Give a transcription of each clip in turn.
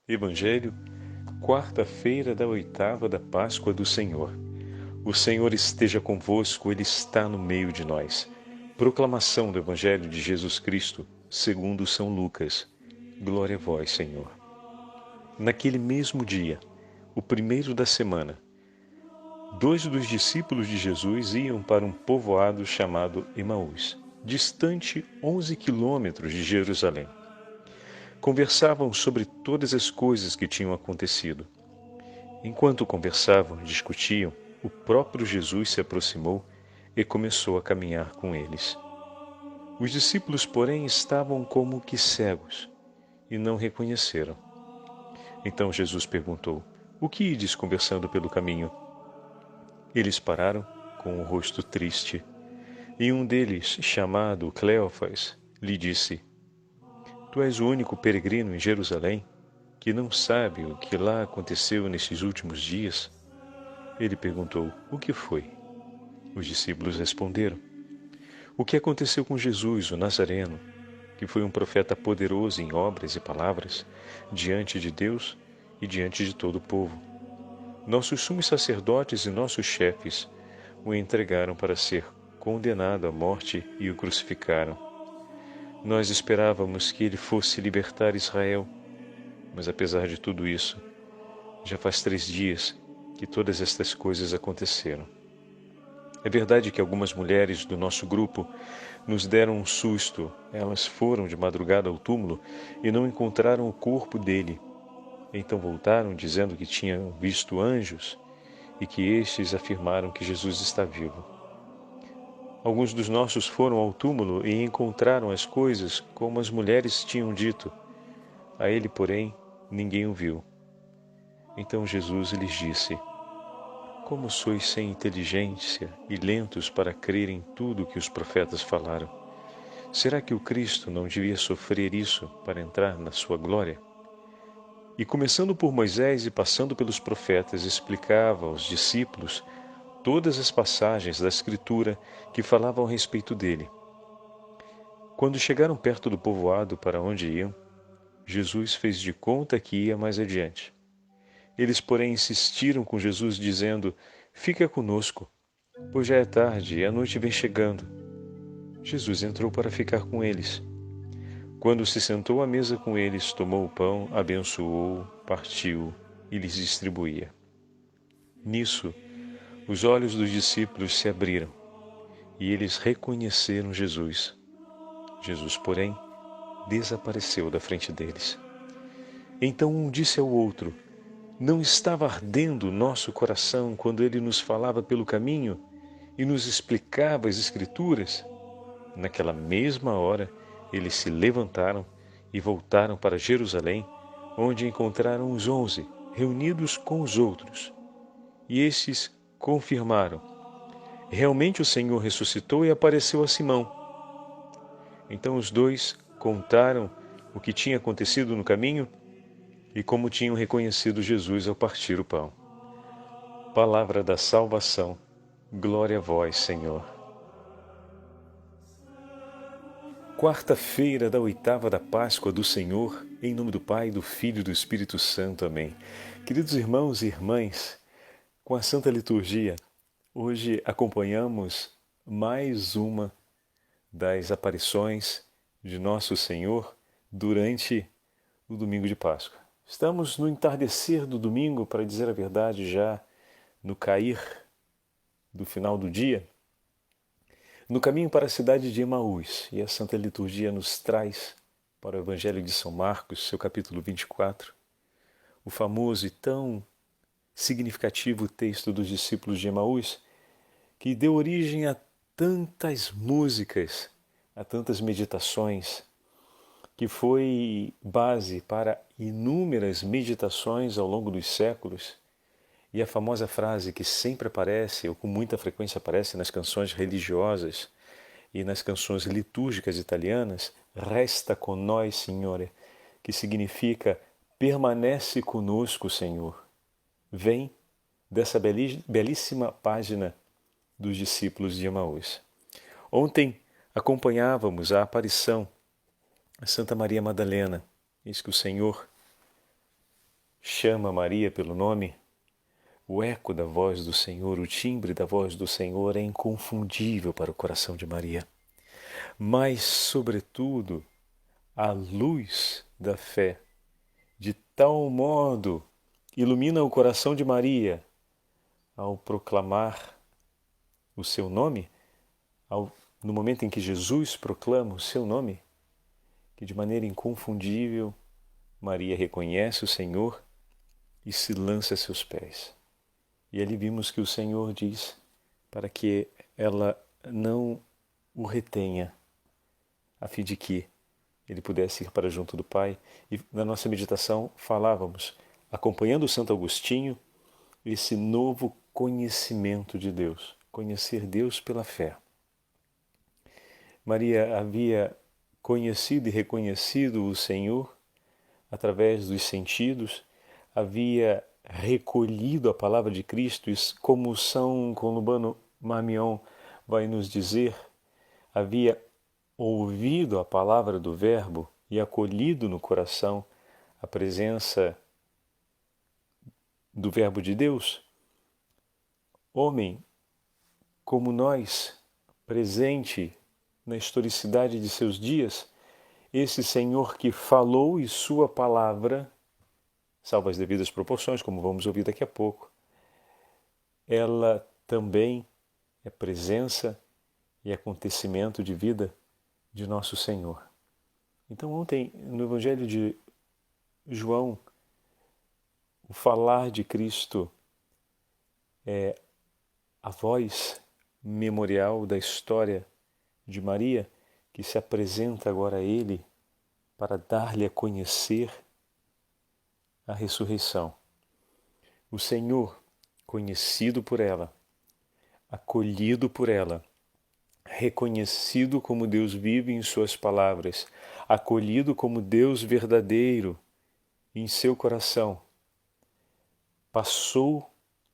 Evangelho, quarta-feira da oitava da Páscoa do Senhor. O Senhor esteja convosco, Ele está no meio de nós. Proclamação do Evangelho de Jesus Cristo, segundo São Lucas. Glória a vós, Senhor. Naquele mesmo dia, o primeiro da semana, 2 dos discípulos de Jesus iam para um povoado chamado Emaús, distante 11 quilômetros de Jerusalém. Conversavam sobre todas as coisas que tinham acontecido. Enquanto conversavam e discutiam, o próprio Jesus se aproximou e começou a caminhar com eles. Os discípulos, porém, estavam como que cegos e não reconheceram. Então Jesus perguntou: "O que ides conversando pelo caminho?" Eles pararam com o rosto triste, e um deles, chamado Cleofas, lhe disse: "Tu és o único peregrino em Jerusalém que não sabe o que lá aconteceu nesses últimos dias?" Ele perguntou: "O que foi?" Os discípulos responderam: "O que aconteceu com Jesus, o Nazareno, que foi um profeta poderoso em obras e palavras, diante de Deus e diante de todo o povo. Nossos sumos sacerdotes e nossos chefes o entregaram para ser condenado à morte e o crucificaram. Nós esperávamos que ele fosse libertar Israel, mas apesar de tudo isso, já faz 3 dias que todas estas coisas aconteceram. É verdade que algumas mulheres do nosso grupo nos deram um susto. Elas foram de madrugada ao túmulo e não encontraram o corpo dele. Então voltaram dizendo que tinham visto anjos e que estes afirmaram que Jesus está vivo. Alguns dos nossos foram ao túmulo e encontraram as coisas como as mulheres tinham dito. A ele, porém, ninguém o viu." Então Jesus lhes disse: "Como sois sem inteligência e lentos para crer em tudo o que os profetas falaram? Será que o Cristo não devia sofrer isso para entrar na sua glória?" E começando por Moisés e passando pelos profetas, explicava aos discípulos todas as passagens da Escritura que falavam a respeito dele. Quando chegaram perto do povoado para onde iam, Jesus fez de conta que ia mais adiante. Eles, porém, insistiram com Jesus, dizendo: "Fica conosco, pois já é tarde e a noite vem chegando." Jesus entrou para ficar com eles. Quando se sentou à mesa com eles, tomou o pão, abençoou, partiu e lhes distribuía. Nisso, os olhos dos discípulos se abriram e eles reconheceram Jesus. Jesus, porém, desapareceu da frente deles. Então um disse ao outro: "Não estava ardendo o nosso coração quando ele nos falava pelo caminho e nos explicava as Escrituras?" Naquela mesma hora, eles se levantaram e voltaram para Jerusalém, onde encontraram os 11 reunidos com os outros. E estes confirmaram: "Realmente o Senhor ressuscitou e apareceu a Simão." Então os dois contaram o que tinha acontecido no caminho e como tinham reconhecido Jesus ao partir o pão. Palavra da salvação. Glória a vós, Senhor. Quarta-feira da oitava da Páscoa do Senhor, em nome do Pai, do Filho e do Espírito Santo. Amém. Queridos irmãos e irmãs, com a Santa Liturgia, hoje acompanhamos mais uma das aparições de Nosso Senhor durante o domingo de Páscoa. Estamos no entardecer do domingo, para dizer a verdade, já no cair do final do dia, no caminho para a cidade de Emaús. E a Santa Liturgia nos traz para o Evangelho de São Marcos, seu capítulo 24, o famoso e tão significativo texto dos discípulos de Emaús, que deu origem a tantas músicas, a tantas meditações, que foi base para inúmeras meditações ao longo dos séculos, e a famosa frase que sempre aparece, ou com muita frequência aparece nas canções religiosas e nas canções litúrgicas italianas, "Resta con noi, Signore", que significa "permanece conosco, Senhor", vem dessa belíssima página dos discípulos de Emaús. Ontem acompanhávamos a aparição a Santa Maria Madalena. Eis que o Senhor chama Maria pelo nome, o eco da voz do Senhor, o timbre da voz do Senhor é inconfundível para o coração de Maria. Mas, sobretudo, a luz da fé, de tal modo, ilumina o coração de Maria ao proclamar o seu nome, no momento em que Jesus proclama o seu nome, que de maneira inconfundível Maria reconhece o Senhor e se lança a seus pés. E ali vimos que o Senhor diz para que ela não o retenha, a fim de que ele pudesse ir para junto do Pai. E na nossa meditação falávamos, acompanhando o Santo Agostinho, esse novo conhecimento de Deus, conhecer Deus pela fé. Maria havia conhecido e reconhecido o Senhor através dos sentidos, havia recolhido a palavra de Cristo, como São Columban Marmion vai nos dizer, havia ouvido a palavra do Verbo e acolhido no coração a presença do Verbo de Deus. Homem como nós, presente na historicidade de seus dias, esse Senhor que falou e sua palavra, salvo as devidas proporções, como vamos ouvir daqui a pouco, ela também é presença e acontecimento de vida de nosso Senhor. Então ontem, no Evangelho de João, o falar de Cristo é a voz memorial da história de Maria, que se apresenta agora a Ele para dar-lhe a conhecer a ressurreição. O Senhor, conhecido por ela, acolhido por ela, reconhecido como Deus vive em suas palavras, acolhido como Deus verdadeiro em seu coração, passou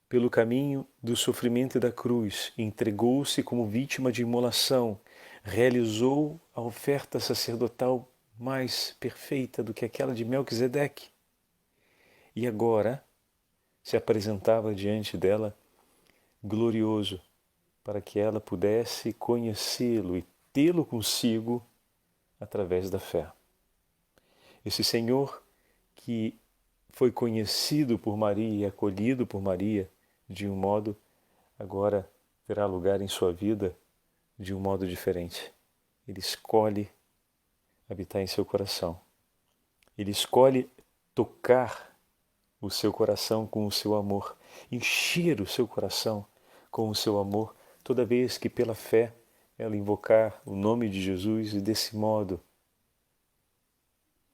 pelo caminho do sofrimento e da cruz, entregou-se como vítima de imolação, realizou a oferta sacerdotal mais perfeita do que aquela de Melquisedeque. E agora se apresentava diante dela glorioso, para que ela pudesse conhecê-lo e tê-lo consigo através da fé. Esse Senhor que foi conhecido por Maria e acolhido por Maria de um modo, agora terá lugar em sua vida de um modo diferente. Ele escolhe habitar em seu coração. Ele escolhe tocar o seu coração com o seu amor, encher o seu coração com o seu amor, toda vez que pela fé ela invocar o nome de Jesus e desse modo,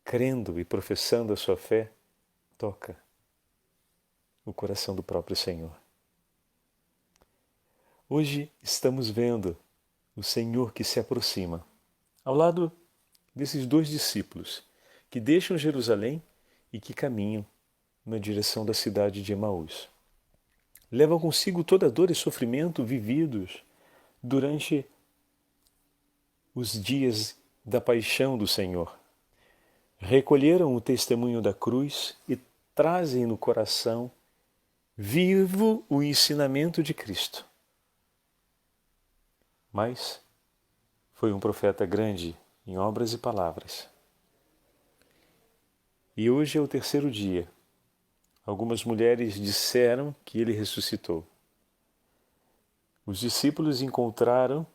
crendo e professando a sua fé, toca o coração do próprio Senhor. Hoje estamos vendo o Senhor que se aproxima, ao lado desses dois discípulos que deixam Jerusalém e que caminham na direção da cidade de Emaús. Levam consigo toda a dor e sofrimento vividos durante os dias da paixão do Senhor. Recolheram o testemunho da cruz e trazem no coração vivo o ensinamento de Cristo. Mas foi um profeta grande em obras e palavras. E hoje é o terceiro dia. Algumas mulheres disseram que ele ressuscitou. Os discípulos encontraram,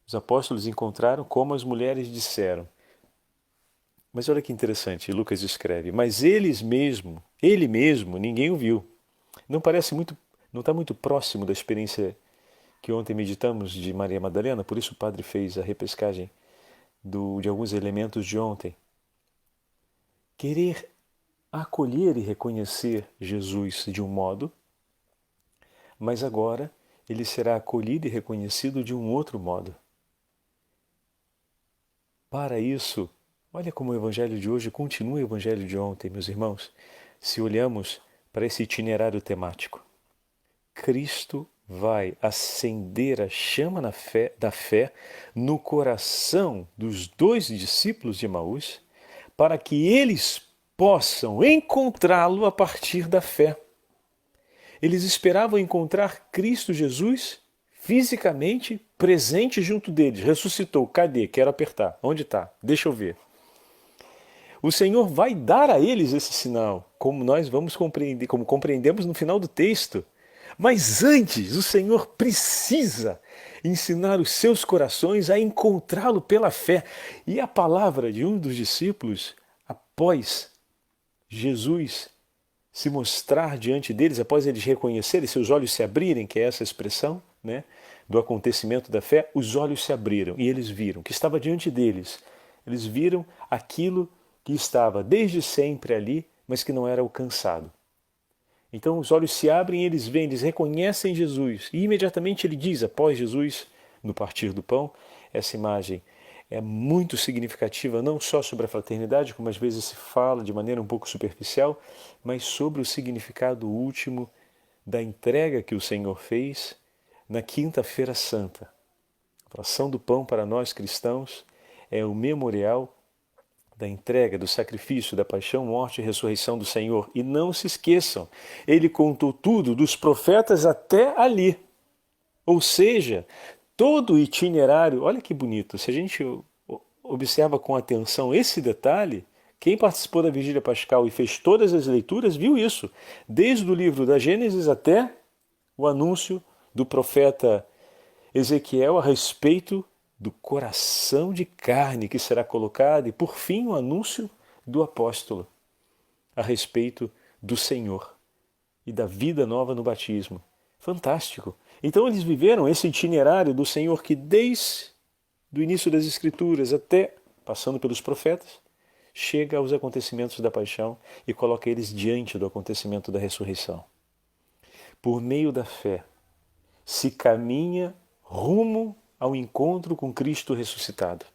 os apóstolos encontraram como as mulheres disseram. Mas olha que interessante, Lucas escreve, mas ele mesmo, ninguém o viu. Não está muito próximo da experiência que ontem meditamos de Maria Madalena, por isso o padre fez a repescagem de alguns elementos de ontem. Querer acolher e reconhecer Jesus de um modo, mas agora ele será acolhido e reconhecido de um outro modo. Para isso, olha como o Evangelho de hoje continua o Evangelho de ontem, meus irmãos, se olhamos para esse itinerário temático. Cristo vai acender a chama da fé no coração dos dois discípulos de Emaús, para que eles possam encontrá-lo a partir da fé. Eles esperavam encontrar Cristo Jesus fisicamente presente junto deles. Ressuscitou. Cadê? Quero apertar. Onde está? Deixa eu ver. O Senhor vai dar a eles esse sinal, como nós vamos compreender, como compreendemos no final do texto. Mas antes, o Senhor precisa ensinar os seus corações a encontrá-lo pela fé. E a palavra de um dos discípulos, após Jesus se mostrar diante deles, após eles reconhecerem, seus olhos se abrirem, que é essa expressão, né, do acontecimento da fé, os olhos se abriram e eles viram que estava diante deles. Eles viram aquilo que estava desde sempre ali, mas que não era alcançado. Então os olhos se abrem e eles veem, eles reconhecem Jesus. E imediatamente ele diz, após Jesus, no partir do pão, essa imagem é muito significativa, não só sobre a fraternidade, como às vezes se fala de maneira um pouco superficial, mas sobre o significado último da entrega que o Senhor fez na Quinta-feira Santa. A fração do pão para nós cristãos é o memorial da entrega, do sacrifício, da paixão, morte e ressurreição do Senhor. E não se esqueçam, ele contou tudo dos profetas até ali. Ou seja, todo o itinerário, olha que bonito, se a gente observa com atenção esse detalhe, quem participou da Vigília Pascal e fez todas as leituras viu isso, desde o livro da Gênesis até o anúncio do profeta Ezequiel a respeito do coração de carne que será colocado e, por fim, o anúncio do apóstolo a respeito do Senhor e da vida nova no batismo. Fantástico! Então eles viveram esse itinerário do Senhor que desde o início das Escrituras até, passando pelos profetas, chega aos acontecimentos da paixão e coloca eles diante do acontecimento da ressurreição. Por meio da fé, se caminha rumo ao encontro com Cristo ressuscitado.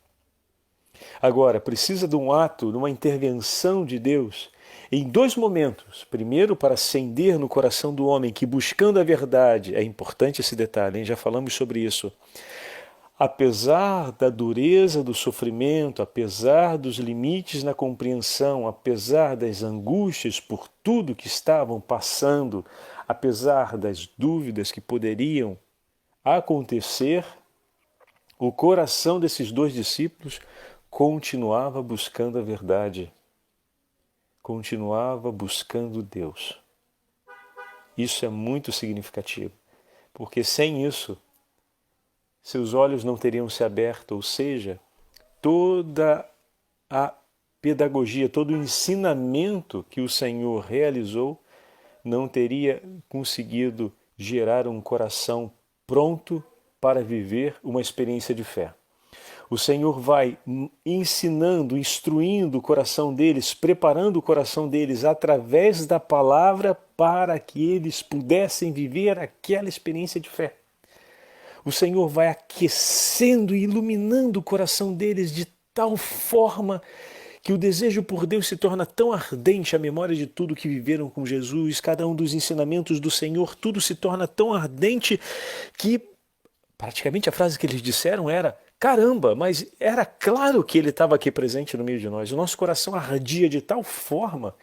Agora, precisa de um ato, de uma intervenção de Deus em dois momentos. Primeiro, para acender no coração do homem que, buscando a verdade, é importante esse detalhe, hein? Já falamos sobre isso. Apesar da dureza do sofrimento, apesar dos limites na compreensão, apesar das angústias por tudo que estavam passando, apesar das dúvidas que poderiam acontecer, o coração desses dois discípulos continuava buscando a verdade, continuava buscando Deus. Isso é muito significativo, porque sem isso, seus olhos não teriam se aberto, ou seja, toda a pedagogia, todo o ensinamento que o Senhor realizou não teria conseguido gerar um coração pronto para viver uma experiência de fé. O Senhor vai ensinando, instruindo o coração deles, preparando o coração deles através da palavra para que eles pudessem viver aquela experiência de fé. O Senhor vai aquecendo e iluminando o coração deles de tal forma que o desejo por Deus se torna tão ardente, a memória de tudo que viveram com Jesus, cada um dos ensinamentos do Senhor, tudo se torna tão ardente que praticamente a frase que eles disseram era: caramba, mas era claro que ele estava aqui presente no meio de nós. O nosso coração ardia de tal forma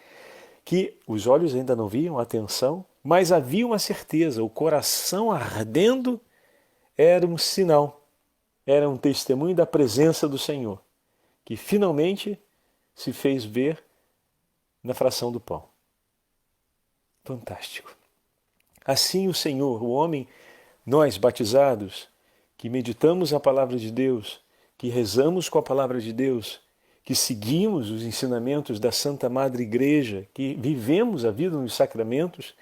que os olhos ainda não viam a atenção, mas havia uma certeza, o coração ardendo era um sinal, era um testemunho da presença do Senhor, que finalmente se fez ver na fração do pão. Fantástico. Assim o Senhor, o homem, nós batizados, que meditamos a palavra de Deus, que rezamos com a palavra de Deus, que seguimos os ensinamentos da Santa Madre Igreja, que vivemos a vida nos sacramentos,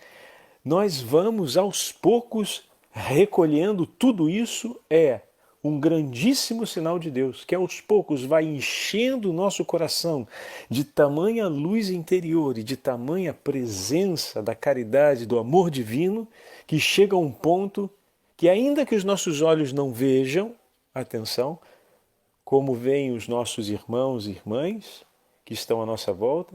nós vamos aos poucos recolhendo tudo isso. É um grandíssimo sinal de Deus, que aos poucos vai enchendo o nosso coração de tamanha luz interior e de tamanha presença da caridade, do amor divino, que chega a um ponto que, ainda que os nossos olhos não vejam, atenção, como veem os nossos irmãos e irmãs que estão à nossa volta,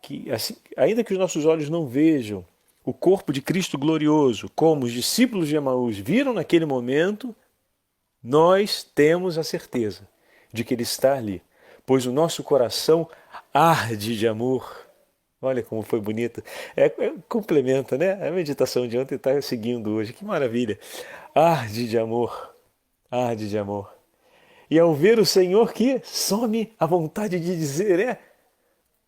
que assim, ainda que os nossos olhos não vejam o corpo de Cristo glorioso, como os discípulos de Emaús viram naquele momento, nós temos a certeza de que Ele está ali, pois o nosso coração arde de amor. Olha como foi bonito. Complementa, né? A meditação de ontem está seguindo hoje. Que maravilha. Arde de amor. Arde de amor. E ao ver o Senhor que some a vontade de dizer,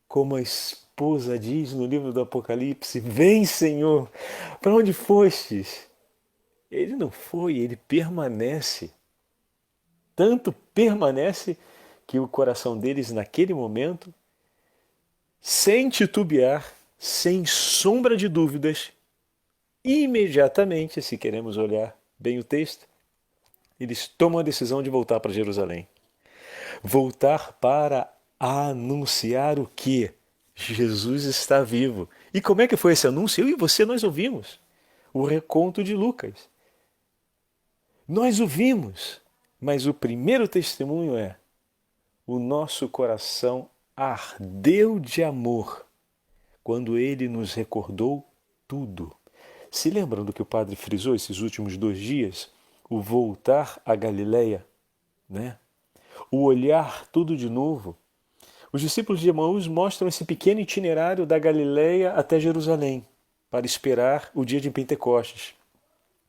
como a esposa diz no livro do Apocalipse, vem Senhor, para onde fostes? Ele não foi, ele permanece. Tanto permanece que o coração deles naquele momento, sem titubear, sem sombra de dúvidas, imediatamente, se queremos olhar bem o texto, eles tomam a decisão de voltar para Jerusalém. Voltar para anunciar o quê? Jesus está vivo. E como é que foi esse anúncio? Eu e você, nós ouvimos o reconto de Lucas. Nós ouvimos, mas o primeiro testemunho é: o nosso coração ardeu de amor quando ele nos recordou tudo. Se lembram do que o padre frisou esses últimos 2 dias? O voltar à Galileia, né? O olhar tudo de novo. Os discípulos de Emaús mostram esse pequeno itinerário da Galileia até Jerusalém, para esperar o dia de Pentecostes.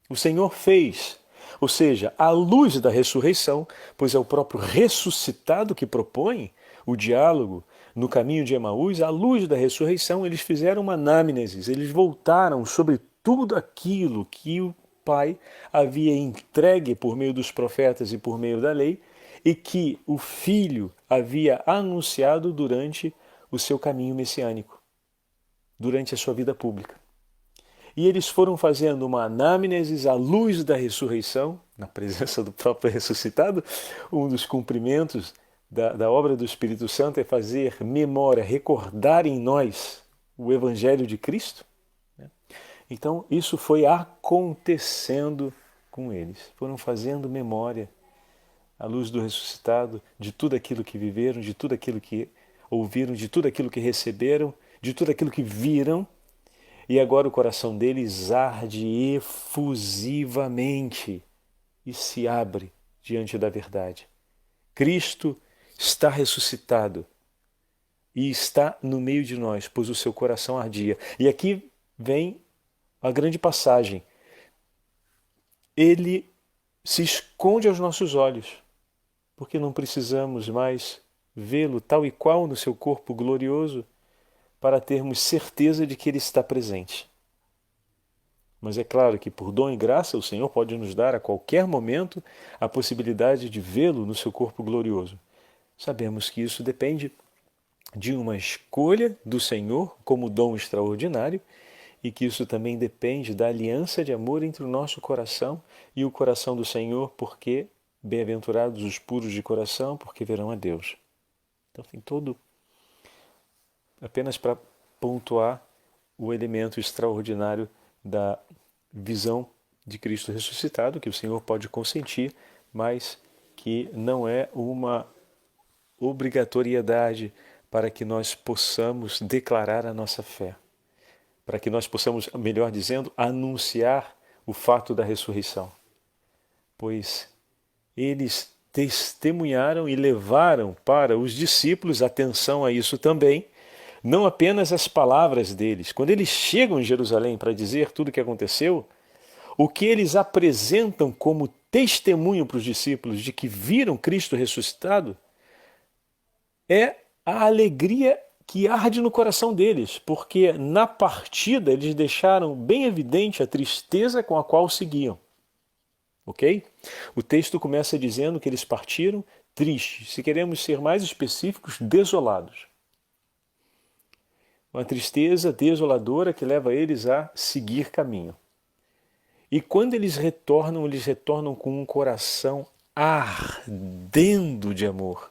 O Senhor fez, ou seja, à luz da ressurreição, pois é o próprio ressuscitado que propõe o diálogo no caminho de Emaús, à luz da ressurreição, eles fizeram uma anamnese, eles voltaram sobre tudo aquilo que o Pai havia entregue por meio dos profetas e por meio da lei, e que o Filho havia anunciado durante o seu caminho messiânico, durante a sua vida pública. E eles foram fazendo uma anamnese à luz da ressurreição, na presença do próprio ressuscitado. Um dos cumprimentos da obra do Espírito Santo é fazer memória, recordar em nós o Evangelho de Cristo. Então, isso foi acontecendo com eles. Foram fazendo memória, à luz do ressuscitado, de tudo aquilo que viveram, de tudo aquilo que ouviram, de tudo aquilo que receberam, de tudo aquilo que viram. E agora o coração deles arde efusivamente e se abre diante da verdade. Cristo está ressuscitado e está no meio de nós, pois o seu coração ardia. E aqui vem a grande passagem. Ele se esconde aos nossos olhos, porque não precisamos mais vê-lo tal e qual no seu corpo glorioso para termos certeza de que ele está presente. Mas é claro que por dom e graça o Senhor pode nos dar a qualquer momento a possibilidade de vê-lo no seu corpo glorioso. Sabemos que isso depende de uma escolha do Senhor como dom extraordinário, e que isso também depende da aliança de amor entre o nosso coração e o coração do Senhor, porque bem-aventurados os puros de coração, porque verão a Deus. Então tem todo, apenas para pontuar o elemento extraordinário da visão de Cristo ressuscitado, que o Senhor pode consentir, mas que não é uma obrigatoriedade para que nós possamos declarar a nossa fé, para que nós possamos, melhor dizendo, anunciar o fato da ressurreição. Pois eles testemunharam e levaram para os discípulos atenção a isso também, não apenas as palavras deles. Quando eles chegam em Jerusalém para dizer tudo o que aconteceu, o que eles apresentam como testemunho para os discípulos de que viram Cristo ressuscitado é a alegria que arde no coração deles, porque na partida eles deixaram bem evidente a tristeza com a qual seguiam. Ok? O texto começa dizendo que eles partiram tristes, se queremos ser mais específicos, desolados. Uma tristeza desoladora que leva eles a seguir caminho. E quando eles retornam com um coração ardendo de amor,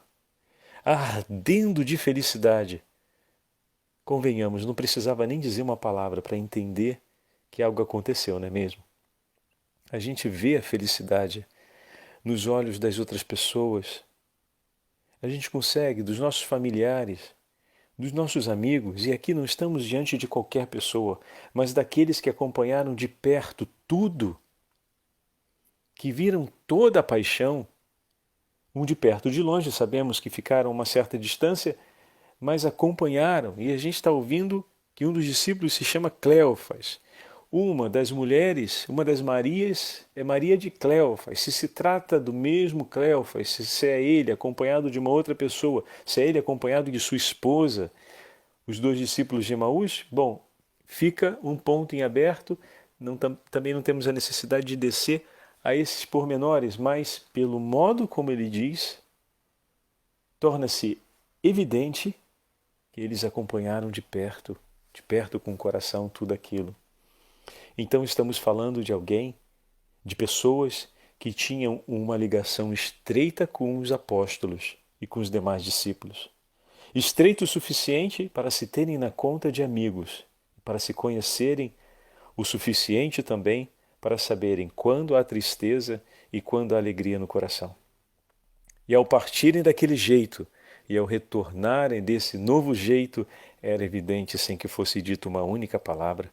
ardendo de felicidade. Convenhamos, não precisava nem dizer uma palavra para entender que algo aconteceu, não é mesmo? A gente vê a felicidade nos olhos das outras pessoas. A gente consegue, dos nossos familiares, dos nossos amigos, e aqui não estamos diante de qualquer pessoa, mas daqueles que acompanharam de perto tudo, que viram toda a paixão, um de perto, de longe, sabemos que ficaram a uma certa distância, mas acompanharam. E a gente está ouvindo que um dos discípulos se chama Cleofas. Uma das mulheres, uma das Marias, é Maria de Cleofas. Se trata do mesmo Cleofas, se é ele acompanhado de uma outra pessoa, se é ele acompanhado de sua esposa, os dois discípulos de Emaús, bom, fica um ponto em aberto. Também não temos a necessidade de descer a esses pormenores, mas pelo modo como ele diz, torna-se evidente que eles acompanharam de perto com o coração, tudo aquilo. Então estamos falando de alguém, de pessoas que tinham uma ligação estreita com os apóstolos e com os demais discípulos. Estreito o suficiente para se terem na conta de amigos, para se conhecerem o suficiente também para saberem quando há tristeza e quando há alegria no coração. E ao partirem daquele jeito e ao retornarem desse novo jeito, era evidente, sem que fosse dito uma única palavra,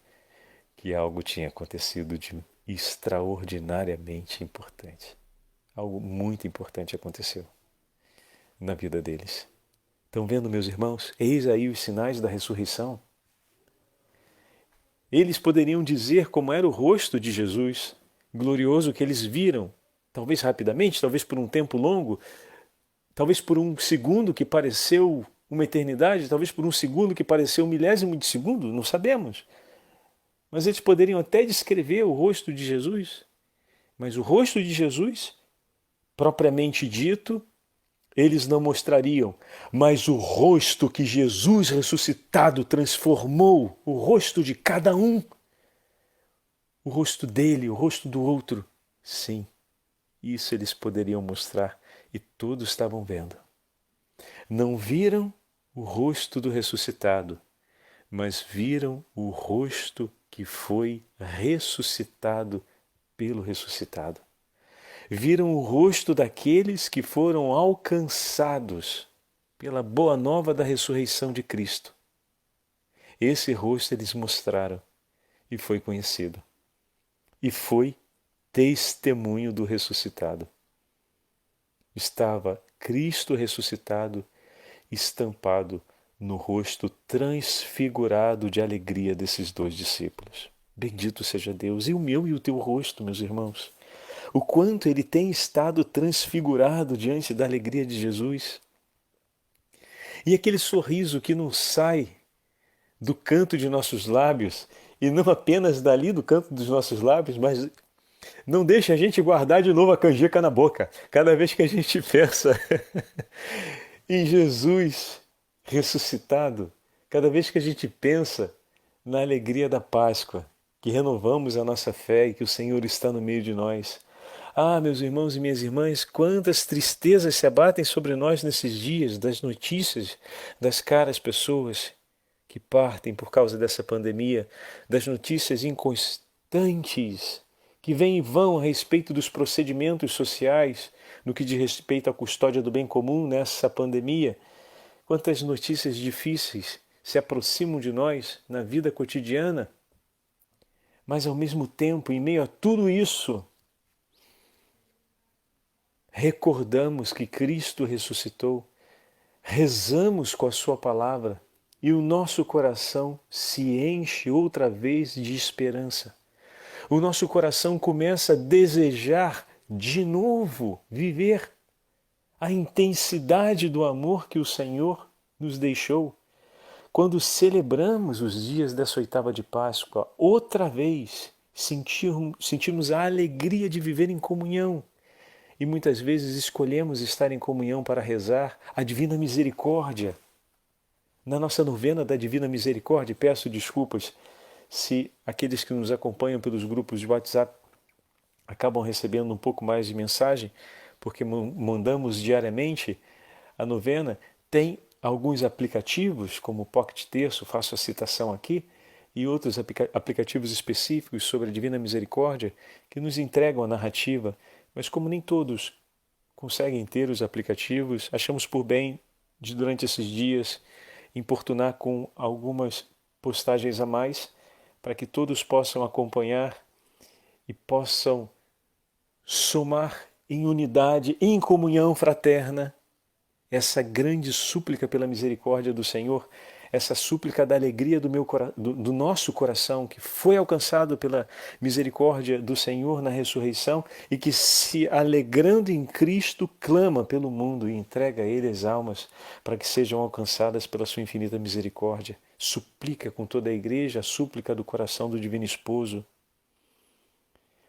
que algo tinha acontecido de extraordinariamente importante. Algo muito importante aconteceu na vida deles. Estão vendo, meus irmãos? Eis aí os sinais da ressurreição. Eles poderiam dizer como era o rosto de Jesus, glorioso, que eles viram, talvez rapidamente, talvez por um tempo longo, talvez por um segundo que pareceu uma eternidade, talvez por um segundo que pareceu um milésimo de segundo, não sabemos. Mas eles poderiam até descrever o rosto de Jesus, mas o rosto de Jesus, propriamente dito, eles não mostrariam, mas o rosto que Jesus ressuscitado transformou, o rosto de cada um, o rosto dele, o rosto do outro, sim, isso eles poderiam mostrar e todos estavam vendo. Não viram o rosto do ressuscitado, mas viram o rosto que foi ressuscitado pelo ressuscitado. Viram o rosto daqueles que foram alcançados pela boa nova da ressurreição de Cristo. Esse rosto eles mostraram e foi conhecido. E foi testemunho do ressuscitado. Estava Cristo ressuscitado estampado no rosto transfigurado de alegria desses dois discípulos. Bendito seja Deus, e o meu e o teu rosto, meus irmãos. O quanto ele tem estado transfigurado diante da alegria de Jesus. E aquele sorriso que não sai do canto de nossos lábios, e não apenas dali do canto dos nossos lábios, mas não deixa a gente guardar de novo a canjica na boca. Cada vez que a gente pensa em Jesus ressuscitado, cada vez que a gente pensa na alegria da Páscoa, que renovamos a nossa fé e que o Senhor está no meio de nós. Ah, meus irmãos e minhas irmãs, quantas tristezas se abatem sobre nós nesses dias, das notícias das caras pessoas que partem por causa dessa pandemia, das notícias inconstantes que vêm e vão a respeito dos procedimentos sociais, no que diz respeito à custódia do bem comum nessa pandemia. Quantas notícias difíceis se aproximam de nós na vida cotidiana, mas ao mesmo tempo, em meio a tudo isso, recordamos que Cristo ressuscitou, rezamos com a sua palavra e o nosso coração se enche outra vez de esperança. O nosso coração começa a desejar de novo viver a intensidade do amor que o Senhor nos deixou. Quando celebramos os dias dessa oitava de Páscoa, outra vez sentimos a alegria de viver em comunhão. E muitas vezes escolhemos estar em comunhão para rezar a Divina Misericórdia. Na nossa novena da Divina Misericórdia, peço desculpas se aqueles que nos acompanham pelos grupos de WhatsApp acabam recebendo um pouco mais de mensagem, porque mandamos diariamente a novena. Tem alguns aplicativos, como o Pocket Terço, faço a citação aqui, e outros aplicativos específicos sobre a Divina Misericórdia que nos entregam a narrativa, mas como nem todos conseguem ter os aplicativos, achamos por bem de, durante esses dias, importunar com algumas postagens a mais, para que todos possam acompanhar e possam somar em unidade, em comunhão fraterna, essa grande súplica pela misericórdia do Senhor, essa súplica da alegria do nosso coração, que foi alcançado pela misericórdia do Senhor na ressurreição e que, se alegrando em Cristo, clama pelo mundo e entrega a Ele as almas para que sejam alcançadas pela sua infinita misericórdia. Suplica com toda a igreja a súplica do coração do Divino Esposo,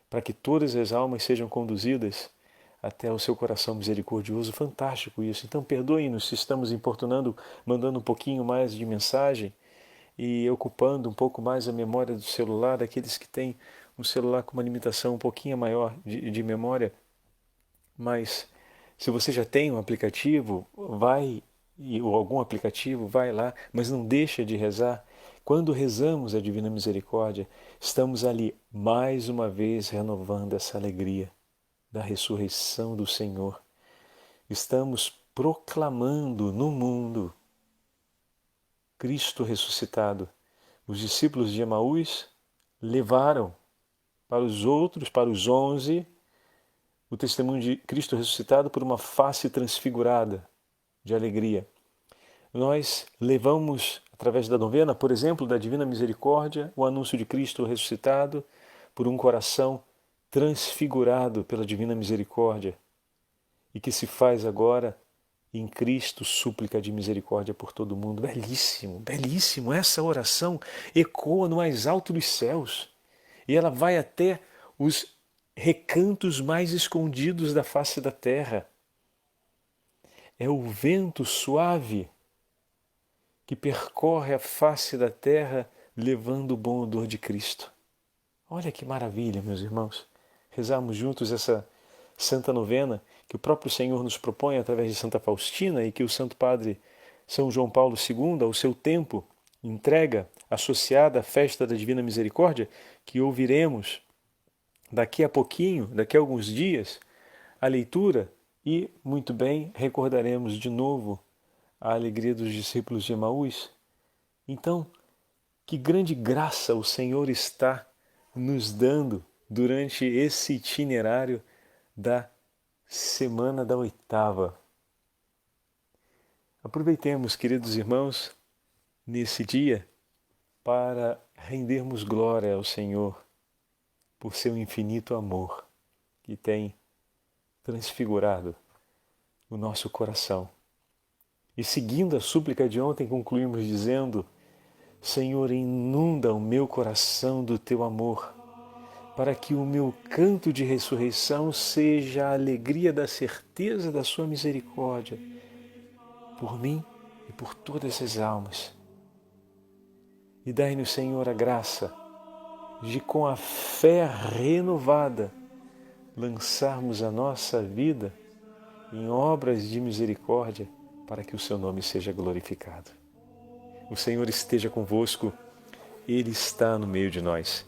para que todas as almas sejam conduzidas até o seu coração misericordioso. Fantástico isso. Então perdoem-nos se estamos importunando, mandando um pouquinho mais de mensagem e ocupando um pouco mais a memória do celular, daqueles que têm um celular com uma limitação um pouquinho maior de memória. Mas se você já tem um aplicativo, ou algum aplicativo, vai lá, mas não deixa de rezar. Quando rezamos a Divina Misericórdia, estamos ali mais uma vez renovando essa alegria da ressurreição do Senhor. Estamos proclamando no mundo Cristo ressuscitado. Os discípulos de Emaús levaram para os outros, para os 11, o testemunho de Cristo ressuscitado por uma face transfigurada de alegria. Nós levamos, através da novena, por exemplo, da Divina Misericórdia, o anúncio de Cristo ressuscitado por um coração transfigurado pela Divina Misericórdia e que se faz agora em Cristo súplica de misericórdia por todo mundo. Belíssimo, belíssimo! Essa oração ecoa no mais alto dos céus e ela vai até os recantos mais escondidos da face da terra. É o vento suave que percorre a face da terra levando o bom odor de Cristo. Olha que maravilha, meus irmãos, rezarmos juntos essa Santa Novena que o próprio Senhor nos propõe através de Santa Faustina e que o Santo Padre São João Paulo II, ao seu tempo, entrega, associada à festa da Divina Misericórdia, que ouviremos daqui a pouquinho, daqui a alguns dias, a leitura e, muito bem, recordaremos de novo a alegria dos discípulos de Emaús. Então, que grande graça o Senhor está nos dando durante esse itinerário da semana da 8ª. Aproveitemos, queridos irmãos, nesse dia para rendermos glória ao Senhor por seu infinito amor que tem transfigurado o nosso coração. E seguindo a súplica de ontem, concluímos dizendo: Senhor, inunda o meu coração do teu amor, para que o meu canto de ressurreição seja a alegria da certeza da sua misericórdia, por mim e por todas as almas. E dai-nos, Senhor, a graça de, com a fé renovada, lançarmos a nossa vida em obras de misericórdia para que o seu nome seja glorificado. O Senhor esteja convosco, Ele está no meio de nós.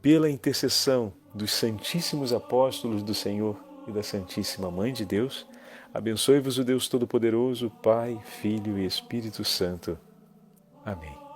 Pela intercessão dos Santíssimos Apóstolos do Senhor e da Santíssima Mãe de Deus, abençoe-vos o Deus Todo-Poderoso, Pai, Filho e Espírito Santo. Amém.